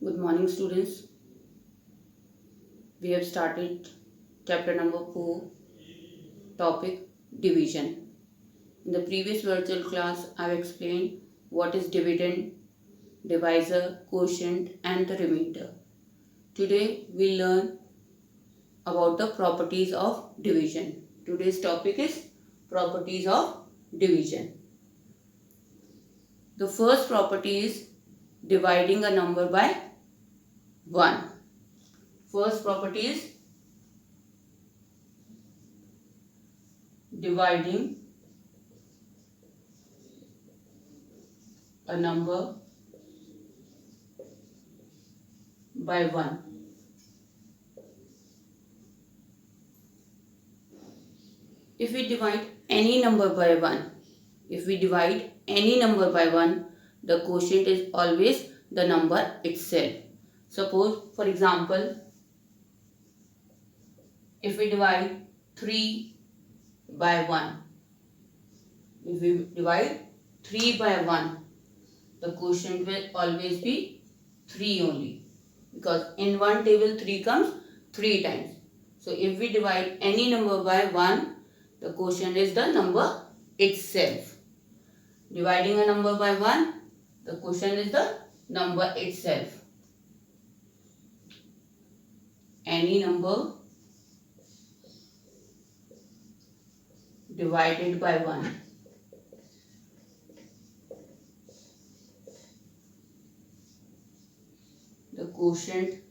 Good morning, students. We have started chapter number 4, topic division. In the previous virtual class, I have explained what is dividend, divisor, quotient, and the remainder. Today, we learn about the properties of division. Today's topic is properties of division. The first property is dividing a number by 1. First property is dividing a number by 1. If we divide any number by 1, the quotient is always the number itself. Suppose, for example, if we divide 3 by 1, the quotient will always be 3 only, because in one table 3 comes 3 times. So if we divide any number by 1, the quotient is the number itself. Dividing a number by 1, the quotient is the number itself. Any number divided by 1. The quotient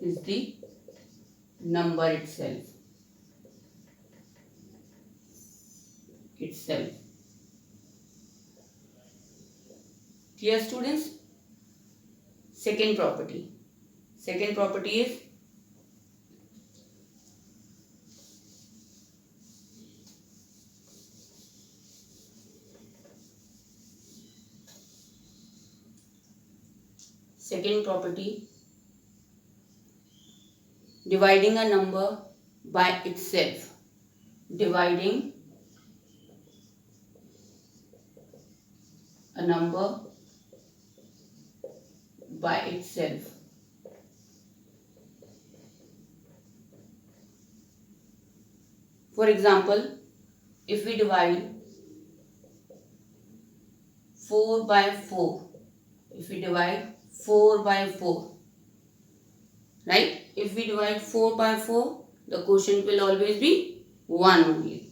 is the number itself. Clear, students? Second property is dividing a number by itself. Dividing a number by itself. For example, if we divide 4 by 4, right? If we divide 4 by 4, the quotient will always be 1 only.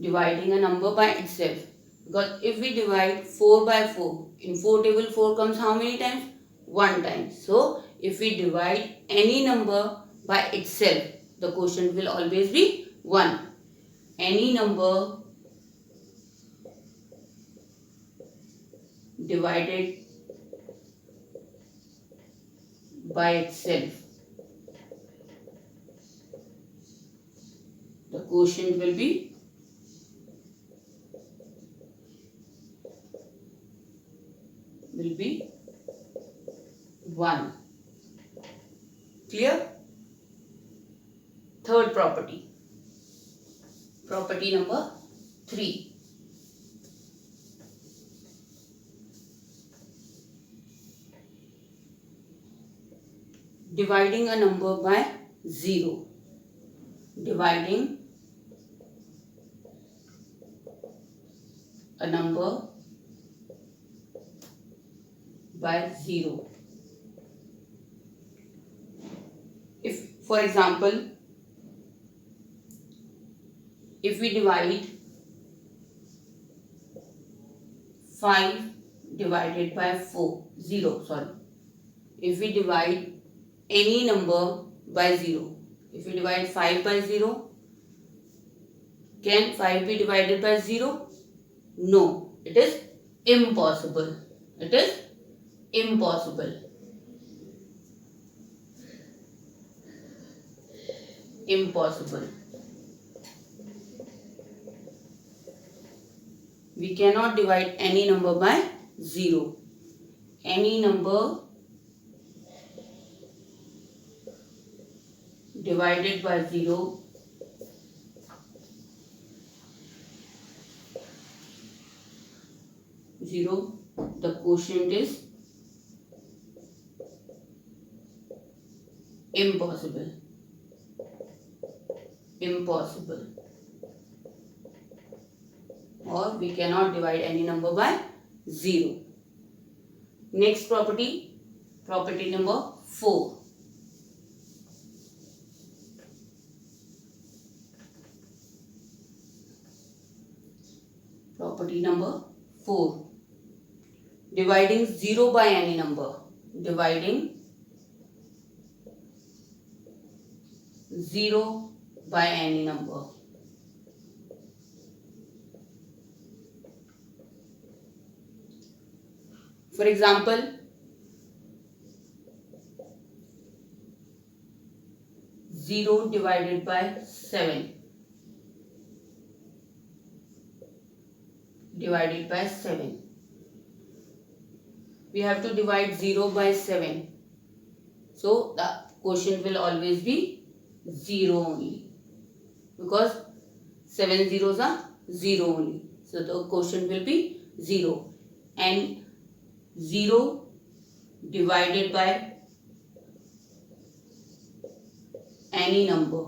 Dividing a number by itself. Because if we divide 4 by 4, in 4 table 4 comes how many times? 1 time. So, if we divide any number by itself, the quotient will always be 1. Any number divided by itself, the quotient will be 1. Clear? Third property number 3. Dividing a number by 0. Dividing a number by 0. If, for example, if we divide 5 divided by 0, if we divide any number by 0, if we divide 5 by 0, can 5 be divided by 0? No, it is impossible. We cannot divide any number by 0. Any number divided by 0 0, the quotient is impossible. Impossible. Or we cannot divide any number by 0. Next property, property number 4. Property number 4. Dividing 0 by any number. Dividing 0 by any number. For example, 0 divided by 7. Divided by 7. We have to divide 0 by 7. So the quotient will always be 0 only. Because 7 zeros are 0 only. So the quotient will be 0. And 0 divided by any number,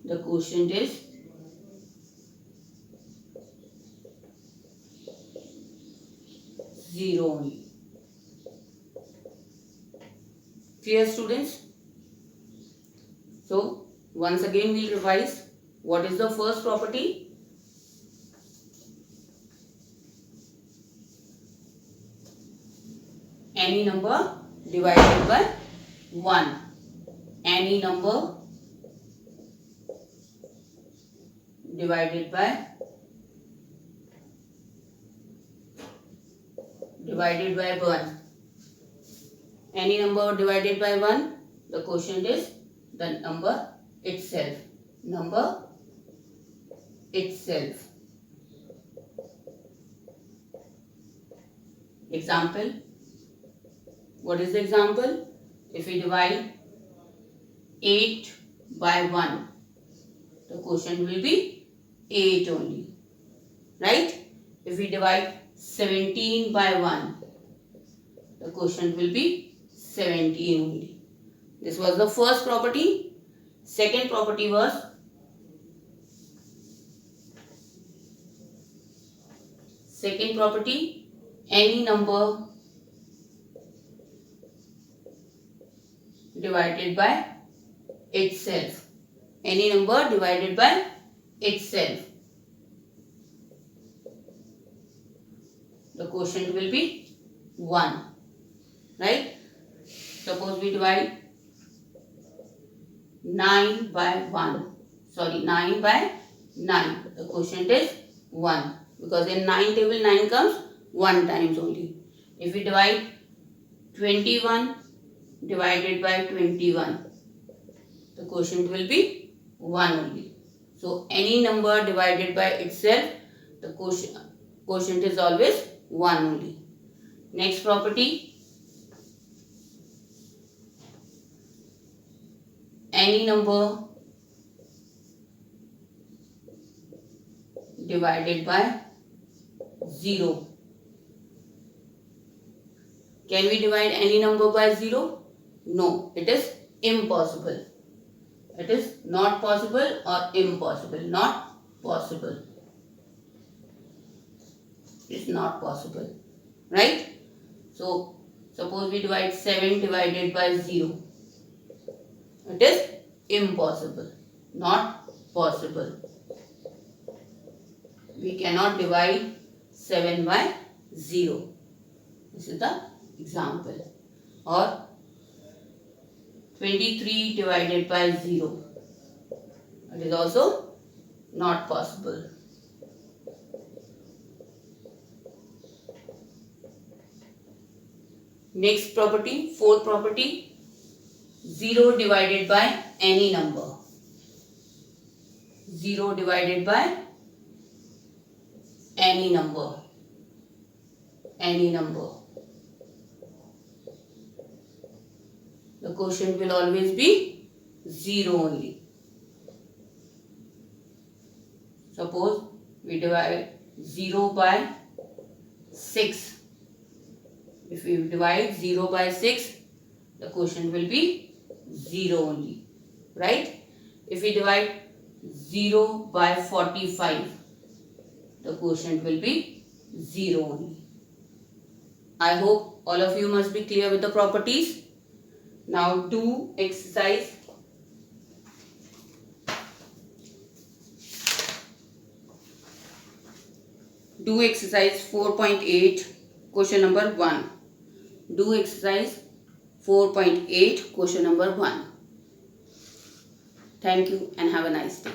the quotient is 0 only. Clear, students? So once again we'll revise. What is the first property? Any number divided by 1. Any number divided by 1. Any number divided by 1, the quotient is the number itself. Number itself. Example. What is the example? If we divide 8 by 1, the quotient will be 8 only. Right? If we divide 17 by 1, the quotient will be 17 only. This was the first property. Second property was any number divided by itself. Any number divided by itself. The quotient will be 1. Right? Suppose we divide 9 by 1. Sorry, 9 by 9. The quotient is 1. Because in 9 table 9 comes 1 times only. If we divide 21 divided by 21, the quotient will be 1 only. So any number divided by itself, the quotient is always 1 only. Next property, any number divided by 0. Can we divide any number by 0? No, it is impossible. It is not possible or impossible. Not possible. It's not possible. Right? So, suppose we divide 7 divided by 0. It is impossible. Not possible. We cannot divide 7 by 0. This is the example. Or 23 divided by 0. It is also not possible. Next property, fourth property, 0 divided by any number. 0 divided by any number. Any number. The quotient will always be 0 only. Suppose we divide 0 by 6. If we divide 0 by 6, the quotient will be 0 only, right? If we divide 0 by 45, the quotient will be 0 only. I hope all of you must be clear with the properties. Now do exercise. Do exercise 4.8, question number 1. Do exercise 4.8, question number 1. Thank you and have a nice day.